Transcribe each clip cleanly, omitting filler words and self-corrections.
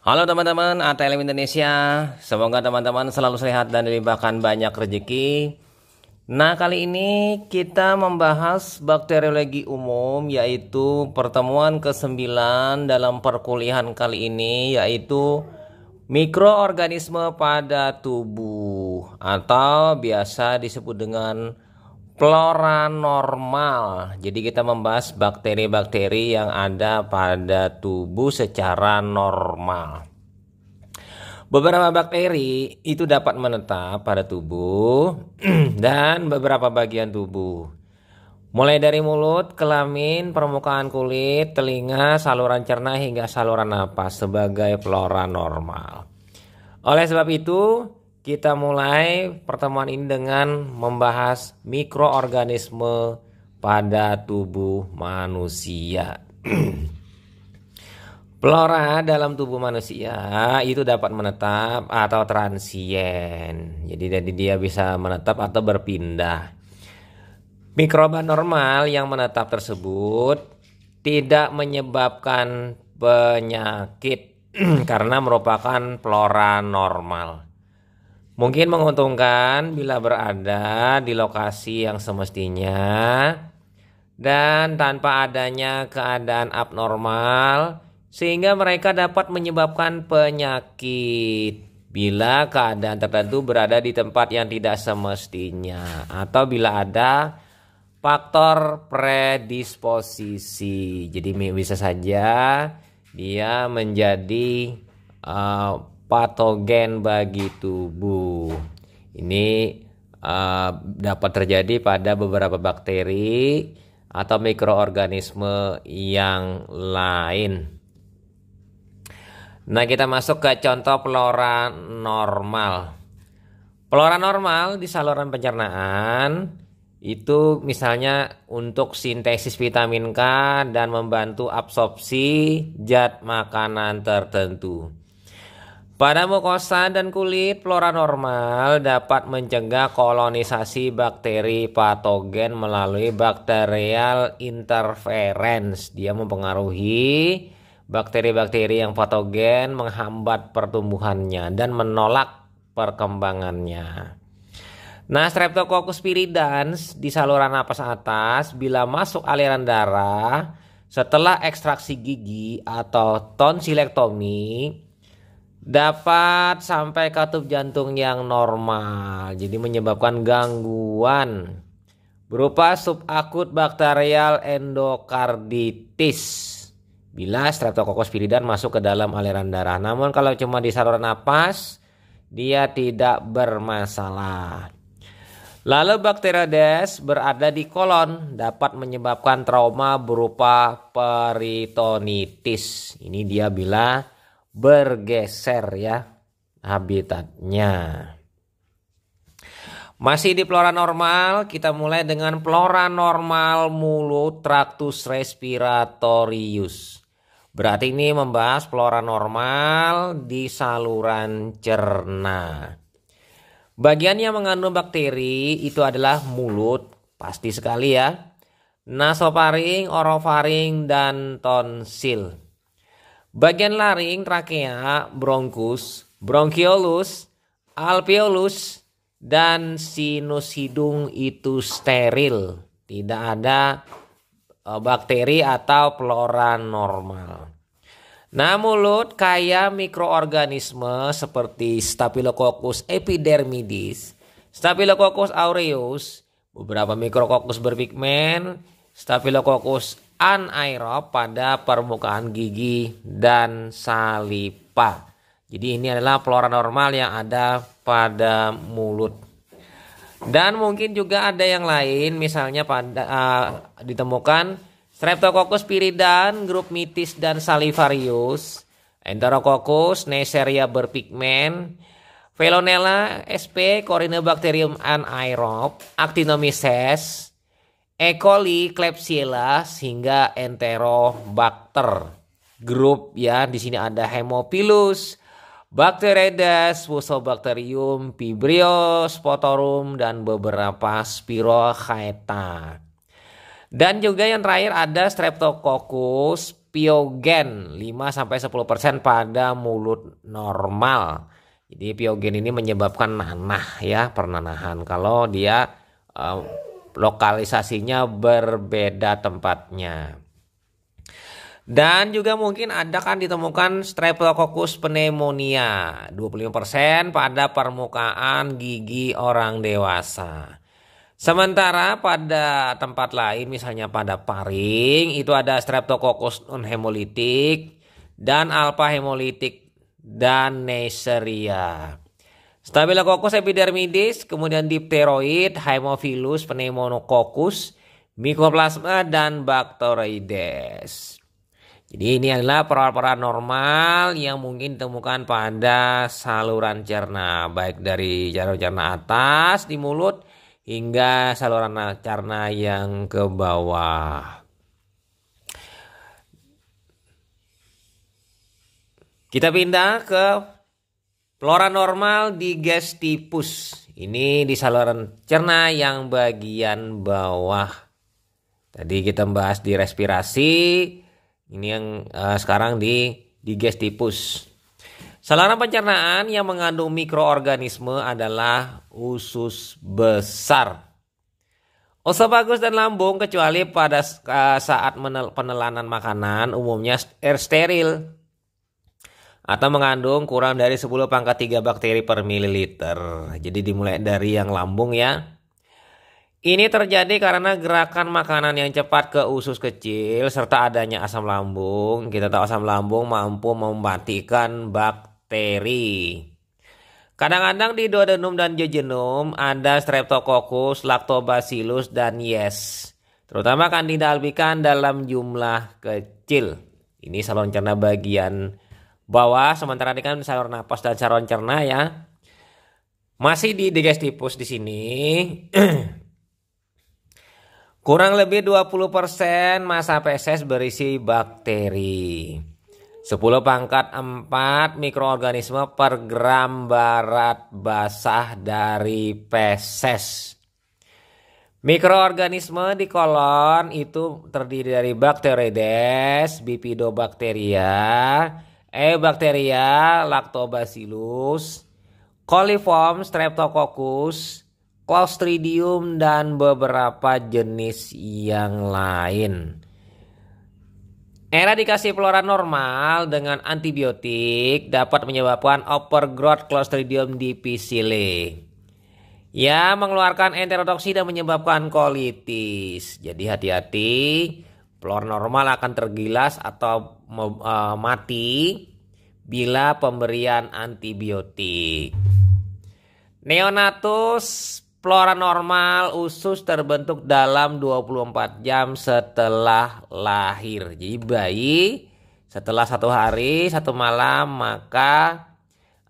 Halo teman-teman ATLM Indonesia, semoga teman-teman selalu sehat dan dilimpahkan banyak rezeki. Nah, kali ini kita membahas bakteriologi umum, yaitu pertemuan ke-9 dalam perkuliahan kali ini, yaitu mikroorganisme pada tubuh atau biasa disebut dengan flora normal. Jadi kita membahas bakteri-bakteri yang ada pada tubuh secara normal. Beberapa bakteri itu dapat menetap pada tubuh dan beberapa bagian tubuh. Mulai dari mulut, kelamin, permukaan kulit, telinga, saluran cerna hingga saluran napas sebagai flora normal. Oleh sebab itu, kita mulai pertemuan ini dengan membahas mikroorganisme pada tubuh manusia. Flora dalam tubuh manusia itu dapat menetap atau transien. Jadi dia bisa menetap atau berpindah. Mikroba normal yang menetap tersebut tidak menyebabkan penyakit karena merupakan flora normal. Mungkin menguntungkan bila berada di lokasi yang semestinya dan tanpa adanya keadaan abnormal sehingga mereka dapat menyebabkan penyakit bila keadaan tertentu berada di tempat yang tidak semestinya atau bila ada faktor predisposisi. Jadi bisa saja dia menjadi patogen bagi tubuh. Ini dapat terjadi pada beberapa bakteri atau mikroorganisme yang lain. Nah, kita masuk ke contoh flora normal. Flora normal di saluran pencernaan itu misalnya untuk sintesis vitamin K dan membantu absorpsi zat makanan tertentu. Pada mukosa dan kulit, flora normal dapat mencegah kolonisasi bakteri patogen melalui bacterial interference. Dia mempengaruhi bakteri-bakteri yang patogen, menghambat pertumbuhannya dan menolak perkembangannya. Nah, Streptococcus viridans di saluran napas atas bila masuk aliran darah setelah ekstraksi gigi atau tonsilektomi dapat sampai katup jantung yang normal, jadi menyebabkan gangguan berupa subakut bakterial endokarditis bila Streptococcus viridans masuk ke dalam aliran darah. Namun kalau cuma di saluran napas, dia tidak bermasalah. Lalu Bacteroides berada di kolon dapat menyebabkan trauma berupa peritonitis. Ini dia bila bergeser ya habitatnya. Masih di flora normal, kita mulai dengan flora normal mulut traktus respiratorius. Berarti ini membahas flora normal di saluran cerna. Bagian yang mengandung bakteri itu adalah mulut, pasti sekali ya. Nasofaring, orofaring, dan tonsil. Bagian laring, trakea, bronkus, bronchiolus, alveolus, dan sinus hidung itu steril. Tidak ada bakteri atau flora normal. Nah, mulut kaya mikroorganisme seperti Staphylococcus epidermidis, Staphylococcus aureus, beberapa mikrokokus berpigmen, Staphylococcus anaerob pada permukaan gigi dan saliva. Jadi ini adalah flora normal yang ada pada mulut. Dan mungkin juga ada yang lain, misalnya pada ditemukan Streptococcus viridans, grup mitis dan salivarius, Enterococcus neisseria berpigmen, Veillonella sp, Corynebacterium anaerob, Actinomyces, E. coli, Klebsiella hingga Enterobacter. Grup ya, di sini ada Haemophilus, Bacteroides, Fusobacterium, Vibrio spotorum dan beberapa Spirochaeta. Dan juga yang terakhir ada Streptococcus piogen 5-10% pada mulut normal. Jadi piogen ini menyebabkan nanah ya, pernanahan kalau dia lokalisasinya berbeda tempatnya. Dan juga mungkin ada kan ditemukan Streptococcus pneumonia 25% pada permukaan gigi orang dewasa. Sementara pada tempat lain misalnya pada paring itu ada Streptococcus non-hemolytic dan alpha hemolytic dan Neisseria. Staphylococcus epidermidis, kemudian diphtheroid, Haemophilus pneumococcus, Mycoplasma dan Bacteroides. Jadi ini adalah perawat-perawat normal yang mungkin ditemukan pada saluran cerna, baik dari saluran cerna atas di mulut hingga saluran cerna yang ke bawah. Kita pindah ke flora normal digestipus. Ini di saluran cerna yang bagian bawah. Tadi kita bahas di respirasi. Ini yang sekarang di digestipus. Saluran pencernaan yang mengandung mikroorganisme adalah usus besar. Osofagus dan lambung kecuali pada saat penelanan makanan umumnya steril atau mengandung kurang dari 10⁻³ bakteri per mililiter. Jadi dimulai dari yang lambung ya. Ini terjadi karena gerakan makanan yang cepat ke usus kecil serta adanya asam lambung. Kita tahu asam lambung mampu mematikan bakteri. Kadang-kadang di duodenum dan jejunum ada Streptococcus, Lactobacillus, dan Yeast. Terutama Candida albicans dalam jumlah kecil. Ini saluran cerna bagian bawah, sementara ini kan saluran napas dan saluran cerna ya. Masih di digestipus di sini. Kurang lebih 20% massa feses berisi bakteri. 10⁴ mikroorganisme per gram barat basah dari feses. Mikroorganisme di kolon itu terdiri dari Bacteroides, Bifidobacteria, Eubacteria, Lactobacillus, Coliform Streptococcus, Clostridium, dan beberapa jenis yang lain. Eradikasi flora normal dengan antibiotik dapat menyebabkan overgrowth Clostridium difficile. Ya, mengeluarkan enterotoksi dan menyebabkan kolitis. Jadi hati-hati, flora normal akan tergilas atau mati bila pemberian antibiotik. Neonatus flora normal usus terbentuk dalam 24 jam setelah lahir. Jadi bayi setelah 1 hari 1 malam maka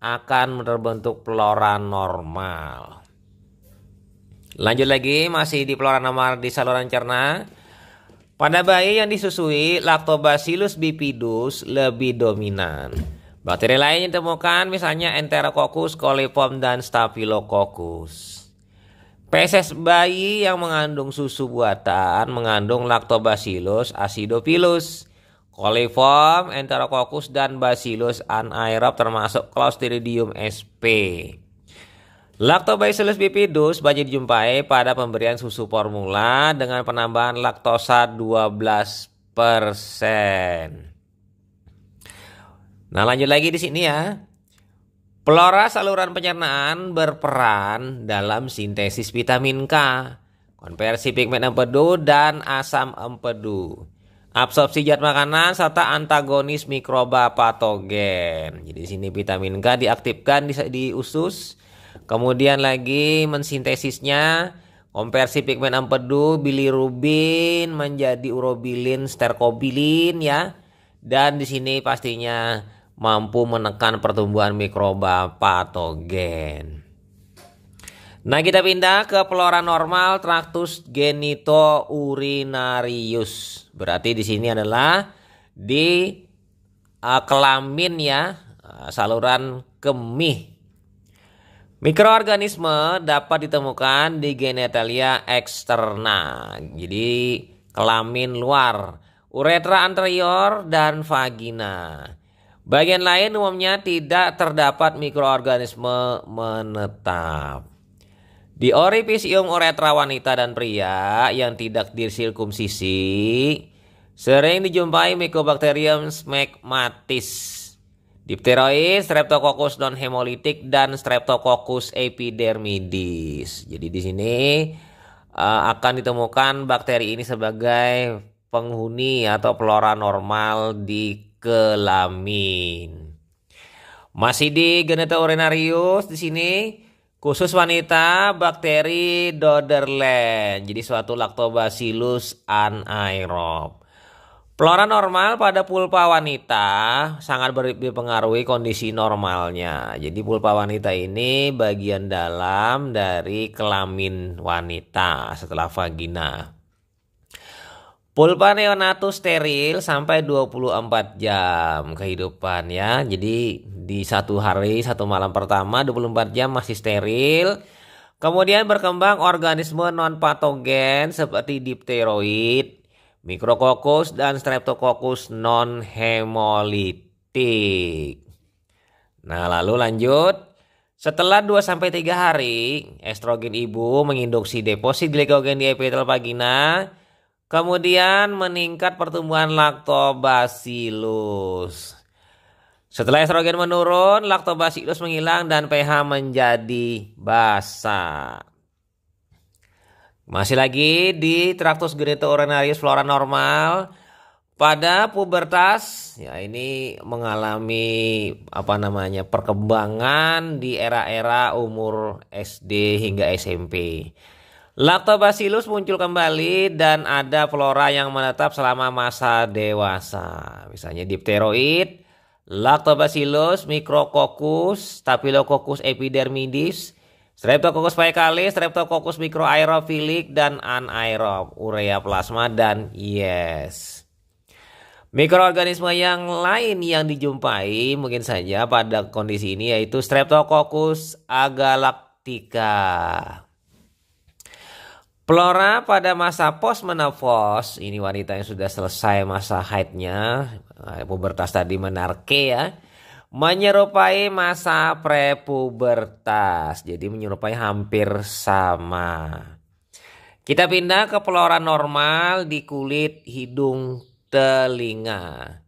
akan terbentuk flora normal. Lanjut lagi masih di flora normal di saluran cerna. Pada bayi yang disusui Lactobacillus bifidus lebih dominan. Bakteri lain yang ditemukan misalnya Enterococcus, Coliform, dan Staphylococcus. Feses bayi yang mengandung susu buatan mengandung Lactobacillus acidophilus, Coliform, Enterococcus, dan Bacillus anaerob termasuk Clostridium sp. Lactobacillus bifidus banyak dijumpai pada pemberian susu formula dengan penambahan laktosa 12%. Nah, lanjut lagi di sini ya. Flora saluran pencernaan berperan dalam sintesis vitamin K, konversi pigmen empedu dan asam empedu, absorpsi zat makanan serta antagonis mikroba patogen. Jadi di sini vitamin K diaktifkan di usus, kemudian lagi mensintesisnya, konversi pigmen empedu bilirubin menjadi urobilin, sterkobilin ya. Dan di sini pastinya mampu menekan pertumbuhan mikroba patogen. Nah, kita pindah ke flora normal traktus genitourinarius. Berarti di sini adalah di kelamin ya, saluran kemih. Mikroorganisme dapat ditemukan di genitalia eksterna. Jadi kelamin luar. uretra anterior, dan vagina. Bagian lain umumnya tidak terdapat mikroorganisme menetap. Di orifisium uretra wanita dan pria yang tidak disirkumsisi, sering dijumpai Mycobacterium smegmatis, Dipteroid, Streptococcus non-hemolytic, dan Streptococcus epidermidis. Jadi di sini akan ditemukan bakteri ini sebagai penghuni atau flora normal di kelamin. Masih di Geneta urinarius di sini khusus wanita bakteri Doderland. Jadi suatu Lactobacillus anaerob. Flora normal pada pulpa wanita sangat dipengaruhi kondisi normalnya. Jadi pulpa wanita ini bagian dalam dari kelamin wanita setelah vagina. Pulpa neonatus steril sampai 24 jam kehidupan ya. Jadi di satu hari, satu malam pertama 24 jam masih steril. Kemudian berkembang organisme non-patogen seperti dipteroid, Micrococcus, dan Streptococcus non-hemolytic. Nah lalu lanjut. Setelah 2-3 hari, estrogen ibu menginduksi deposit glikogen di epitel vagina. Kemudian meningkat pertumbuhan Lactobacillus. Setelah estrogen menurun, Lactobacillus menghilang dan pH menjadi basa. Masih lagi di Tractus genitourinarius flora normal pada pubertas, ya ini mengalami perkembangan di era-era umur SD hingga SMP. Lactobacillus muncul kembali dan ada flora yang menetap selama masa dewasa. Misalnya dipteroid, Lactobacillus, Micrococcus, Staphylococcus epidermidis, Streptococcus faecalis, Streptococcus microaerophilic, dan anaerob, urea plasma, dan yes. Mikroorganisme yang lain yang dijumpai mungkin saja pada kondisi ini yaitu Streptococcus agalactica. Flora pada masa postmenopause, ini wanita yang sudah selesai masa haidnya, pubertas tadi menarke ya, menyerupai masa prepubertas. Jadi menyerupai hampir sama. Kita pindah ke flora normal di kulit, hidung, telinga.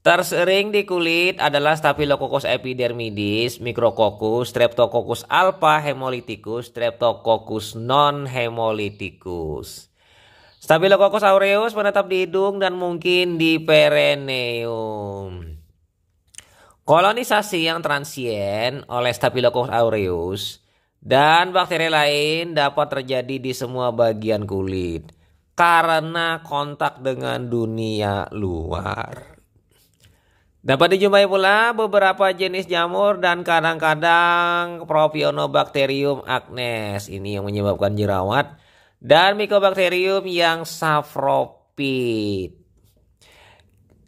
Tersering di kulit adalah Staphylococcus epidermidis, Micrococcus, Streptococcus alpha hemolyticus, Streptococcus non-hemolyticus. Staphylococcus aureus menetap di hidung dan mungkin di perineum. Kolonisasi yang transien oleh Staphylococcus aureus dan bakteri lain dapat terjadi di semua bagian kulit karena kontak dengan dunia luar. Dapat dijumpai pula beberapa jenis jamur dan kadang-kadang Propionobacterium acnes, ini yang menyebabkan jerawat, dan Mycobacterium yang sapropit.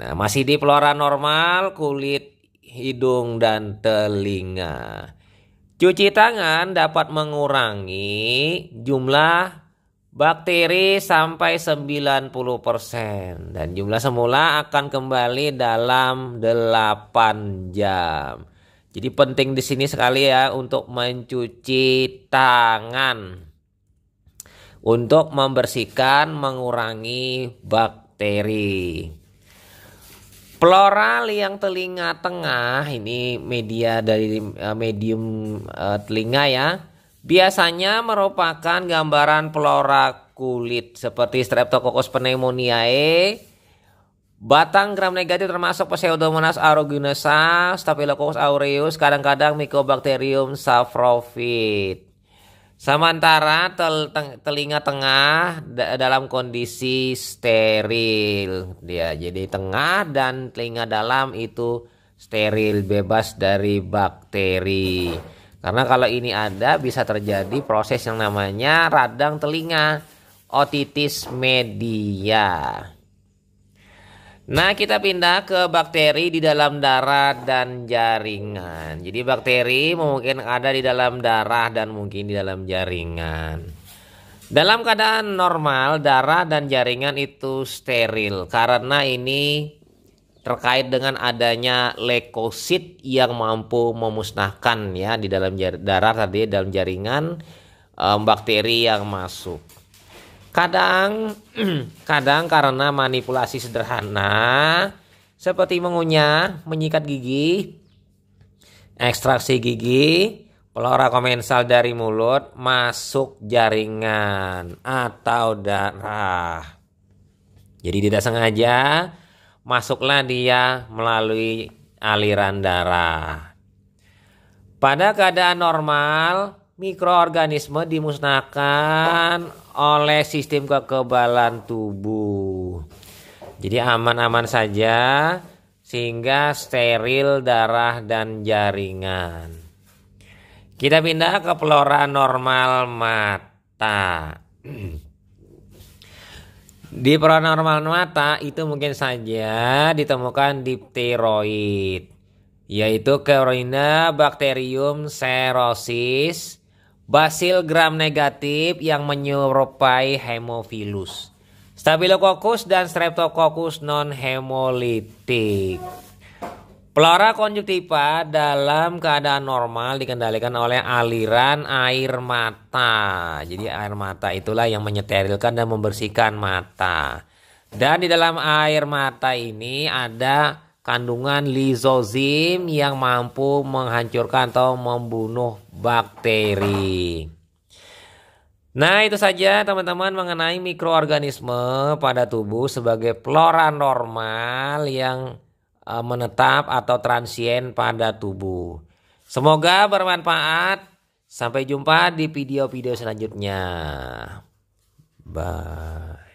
Nah, masih di flora normal kulit, hidung, dan telinga. Cuci tangan dapat mengurangi jumlah bakteri sampai 90% dan jumlah semula akan kembali dalam 8 jam. Jadi penting di sini sekali ya untuk mencuci tangan untuk membersihkan, mengurangi bakteri. Flora liang telinga tengah, ini media dari medium telinga ya. Biasanya merupakan gambaran flora kulit seperti Streptococcus pneumoniae, batang gram negatif termasuk Pseudomonas aeruginosa, Staphylococcus aureus, kadang-kadang Mycobacterium saprophyt. Sementara telinga tengah dalam kondisi steril, dia jadi tengah dan telinga dalam itu steril, bebas dari bakteri. Karena kalau ini ada bisa terjadi proses yang namanya radang telinga, otitis media. Nah kita pindah ke bakteri di dalam darah dan jaringan. Jadi bakteri mungkin ada di dalam darah dan mungkin di dalam jaringan. Dalam keadaan normal, darah dan jaringan itu steril karena ini terkait dengan adanya leukosit yang mampu memusnahkan ya di dalam darah tadi, dalam jaringan bakteri yang masuk. Kadang kadang karena manipulasi sederhana seperti mengunyah, menyikat gigi, ekstraksi gigi, flora komensal dari mulut masuk jaringan atau darah. Jadi tidak sengaja masuklah dia melalui aliran darah. Pada keadaan normal, mikroorganisme dimusnahkan oleh sistem kekebalan tubuh. Jadi aman-aman saja sehingga steril darah dan jaringan. Kita pindah ke flora normal mata. Di flora normal mata itu mungkin saja ditemukan dipteroid, yaitu Corynebacterium cerosis, basil gram negatif yang menyerupai Haemophilus, Staphylococcus dan Streptococcus non hemolitik. Flora konjuktiva dalam keadaan normal dikendalikan oleh aliran air mata. Jadi air mata itulah yang menyeterilkan dan membersihkan mata. Dan di dalam air mata ini ada kandungan lizozim yang mampu menghancurkan atau membunuh bakteri. Nah, itu saja teman-teman mengenai mikroorganisme pada tubuh sebagai flora normal yang menetap atau transien pada tubuh. Semoga bermanfaat. Sampai jumpa di video-video selanjutnya. Bye.